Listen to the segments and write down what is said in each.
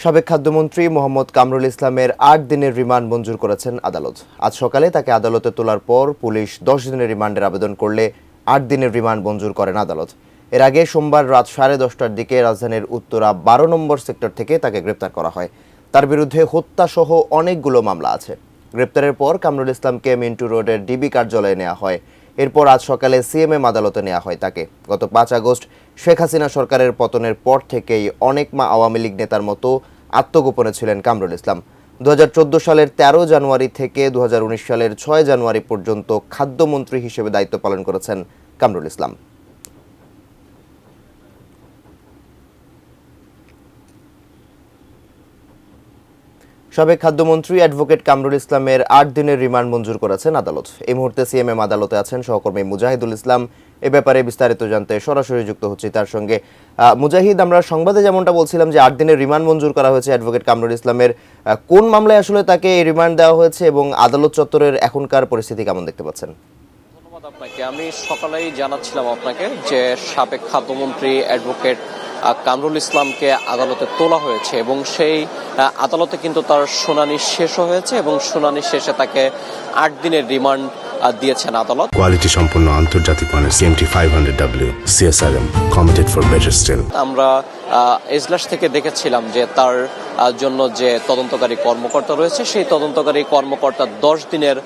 সাবেক খাদ্যমন্ত্রী মোহাম্মদ কামরুল ইসলামের ৮ দিনের রিমান্ড মঞ্জুর করেছেন আদালত। আজ সকালে তাকে আদালতে তোলার পর পুলিশ ১০ দিনের রিমান্ডের আবেদন করলে ৮ দিনের রিমান্ড মঞ্জুর করেন আদালত। এর আগে সোমবার রাত 10:30টার দিকে রাজধানীর উত্তরা ১২ নম্বর সেক্টর থেকে তাকে গ্রেপ্তার করা হয়। তার বিরুদ্ধে হত্যাসহ অনেকগুলো মামলা আছে। গ্রেপ্তারের পর কামরুল ইসলামকে মিন্টু রোডের ডিবি কার্যালয়ে নেওয়া হয়। এরপর আজ সকালে সিএমএম আদালতে নেওয়া হয় তাকে। গত ৫ আগস্ট শেখ হাসিনা সরকারের পতনের পর থেকেই অনেক আওয়ামী লীগ নেতার মতো আত্মগোপনে ছিলেন কামরুল ইসলাম। ২০১৪ সালের ১৩ জানুয়ারি থেকে ২০১৯ সালের ৬ জানুয়ারি পর্যন্ত খাদ্যমন্ত্রী হিসেবে দায়িত্ব পালন করেছেন কামরুল ইসলাম। সাবেক খাদ্যমন্ত্রী অ্যাডভোকেট কামরুল ইসলামের ৮ দিনের রিমান্ড মঞ্জুর করেছেন আদালত। এই মুহূর্তে সিএমএম আদালতে আছেন সহকর্মী মুজাহিদুল ইসলাম। এ ব্যাপারে বিস্তারিত জানতে সরাসরি যুক্ত হচ্ছি তার সঙ্গে। মুজাহিদ, আমরা সংবাদে যেমনটা বলছিলাম যে ৮ দিনের রিমান্ড মঞ্জুর করা হয়েছে অ্যাডভোকেট কামরুল ইসলামের, কোন মামলায় আসলে তাকে এই রিমান্ড দেওয়া হয়েছে এবং আদালত চত্বরের এখনকার পরিস্থিতি কেমন দেখতে পাচ্ছেন? ধন্যবাদ আপনাকে। আমি সকালেই জানাচ্ছিলাম আপনাকে যে সাবেক খাদ্যমন্ত্রী অ্যাডভোকেট কামরুল ইসলামকে আদালতে তোলা হয়েছে এবং সেই আদালতে কিন্তু তার শুনানি শেষ হয়েছে এবং শুনানি শেষে তাকে ৮ দিনের রিমান্ড দিয়েছেন আদালত। কোয়ালিটি সম্পন্ন আন্তর্জাতিক মানের CMT 500W CSRM committed for better still. আমরা এজলাস থেকে দেখেছিলাম যে তার জন্য যে তদন্তকারী কর্মকর্তা রয়েছে সেই তদন্তকারী কর্মকর্তা ১০ দিনের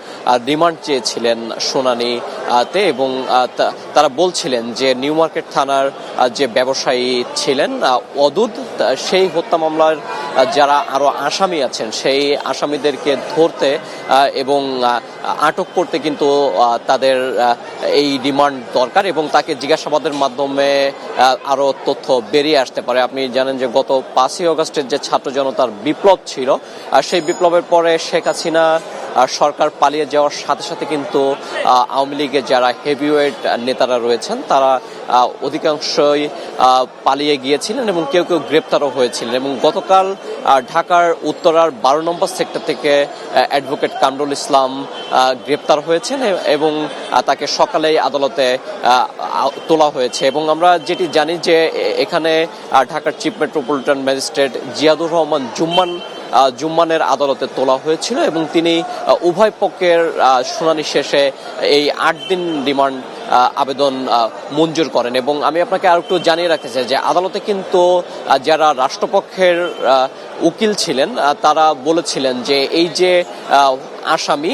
রিমান্ড চেয়েছিলেন শুনানিতে এবং তারা বলছিলেন যে নিউ মার্কেট থানার যে ব্যবসায়ী ছিলেন অদূত, সেই হত্যা মামলার যারা আরো আসামি আছেন সেই আসামিদেরকে ধরতে এবং আটক করতে কিন্তু তাদের এই রিমান্ড দরকার এবং তাকে জিজ্ঞাসাবাদের মাধ্যমে আরো তথ্য বেরিয়ে আসতে পারে। আপনি জানেন যে গত ৫ই আগস্টের যে ছাত্র জনতার বিপ্লব ছিল, সেই বিপ্লবের পরে শেখ হাসিনা সরকার পালিয়ে যাওয়ার সাথে সাথে কিন্তু আওয়ামী লীগের যারা হেভিওয়েট নেতারা রয়েছেন তারা অধিকাংশই পালিয়ে গিয়েছিলেন এবং কেউ কেউ গ্রেপ্তারও হয়েছিলেন এবং গতকাল ঢাকার উত্তরার ১২ নম্বর সেক্টর থেকে অ্যাডভোকেট কামরুল ইসলাম গ্রেপ্তার হয়েছেন এবং তাকে সকালেই আদালতে তোলা হয়েছে এবং আমরা যেটি জানি যে এখানে ঢাকার chief metropolitan magistrate Ziadur Rahman জুম্মানের আদালতে তোলা হয়েছিল এবং তিনি উভয় পক্ষের শুনানি শেষে এই ৮ দিন রিমান্ড আবেদন মঞ্জুর করেন এবং আমি আপনাকে আর একটু জানিয়ে রাখতে চাই যে আদালতে কিন্তু যারা রাষ্ট্রপক্ষের উকিল ছিলেন তারা বলেছিলেন যে এই যে আসামি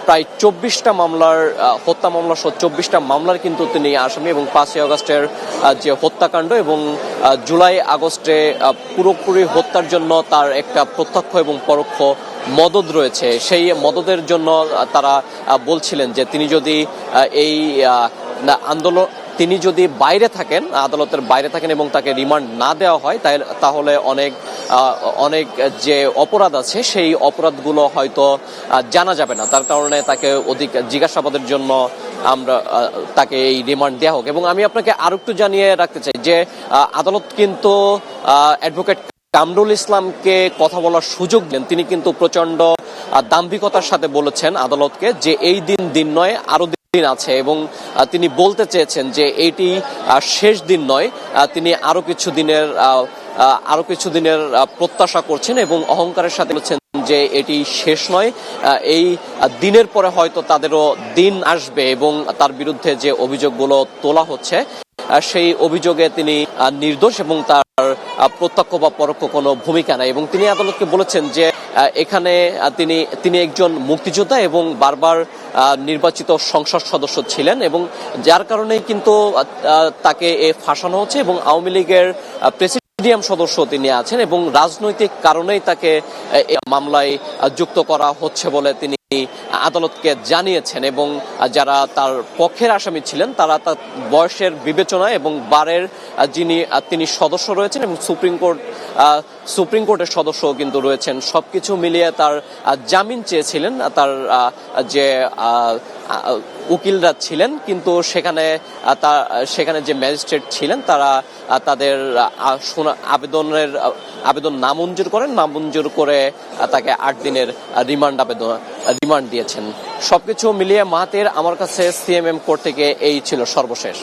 প্রায় ২৪টা মামলার হত্যা মামলা সহ ২৪টা মামলার কিন্তু তিনি আসামি এবং ৫ই আগস্টের যে হত্যাকাণ্ড এবং জুলাই আগস্টে পুরোপুরি হত্যার জন্য তার একটা প্রত্যক্ষ এবং পরোক্ষ মদদ রয়েছে। সেই মদদের জন্য তারা বলছিলেন যে তিনি যদি এই আন্দোলন তিনি যদি বাইরে থাকেন, আদালতের বাইরে থাকেন এবং তাকে রিমান্ড না দেওয়া হয় তাহলে অনেক যে অপরাধ আছে সেই অপরাধগুলো হয়তো জানা যাবে না, তার কারণে তাকে অধিক জিজ্ঞাসাবাদের জন্য আমরা তাকে এই রিমান্ড দেওয়া হোক। এবং আমি আপনাকে আরো একটু জানিয়ে রাখতে চাই যে আদালত কিন্তু অ্যাডভোকেট কামরুল ইসলামকে কথা বলার সুযোগ দেন। তিনি কিন্তু প্রচন্ড দাম্ভিকতার সাথে বলেছেন আদালতকে যে এই দিন নয়, আরো দিন আছে এবং তিনি বলতে চেয়েছেন যে এইটি শেষ দিন নয়, তিনি আরো কিছু দিনের প্রত্যাশা করছেন এবং অহংকারের সাথে বলছেন যে এটি শেষ নয়, এই দিনের পরে হয়তো তাদেরও দিন আসবে এবং তার বিরুদ্ধে যে অভিযোগগুলো তোলা হচ্ছে সেই অভিযোগে তিনি নির্দোষ এবং তার প্রত্যক্ষ বা পরোক্ষ কোনো ভূমিকা নাই এবং তিনি আদালতকে বলেছেন যে এখানে তিনি একজন মুক্তিযোদ্ধা এবং বারবার নির্বাচিত সংসদ সদস্য ছিলেন এবং যার কারণেই কিন্তু তাকে ফাঁসানো হচ্ছে এবং আওয়ামী লীগের প্রেসিডিয়াম সদস্য তিনি আছেন এবং রাজনৈতিক কারণেই তাকে মামলায় যুক্ত করা হচ্ছে বলে তিনি আদালতকে জানিয়েছেন এবং যারা তার পক্ষের আসামি ছিলেন তারা তার বয়সের বিবেচনা এবং বারের তিনি সদস্য রয়েছেন এবং সুপ্রিম কোর্টের সদস্য কিন্তু রয়েছেন, সবকিছু মিলিয়ে তার জামিন চেয়েছিলেন তার যে উকিলরা ছিলেন, কিন্তু সেখানে যে ম্যাজিস্ট্রেট ছিলেন তারা তাদের আবেদন নামঞ্জুর করেন, নামঞ্জুর করে তাকে ৮ দিনের রিমান্ড দিয়েছেন। সবকিছু মিলিয়ে মাহাতের আমার কাছে সিএমএম কোর্ট থেকে এই ছিল সর্বশেষ।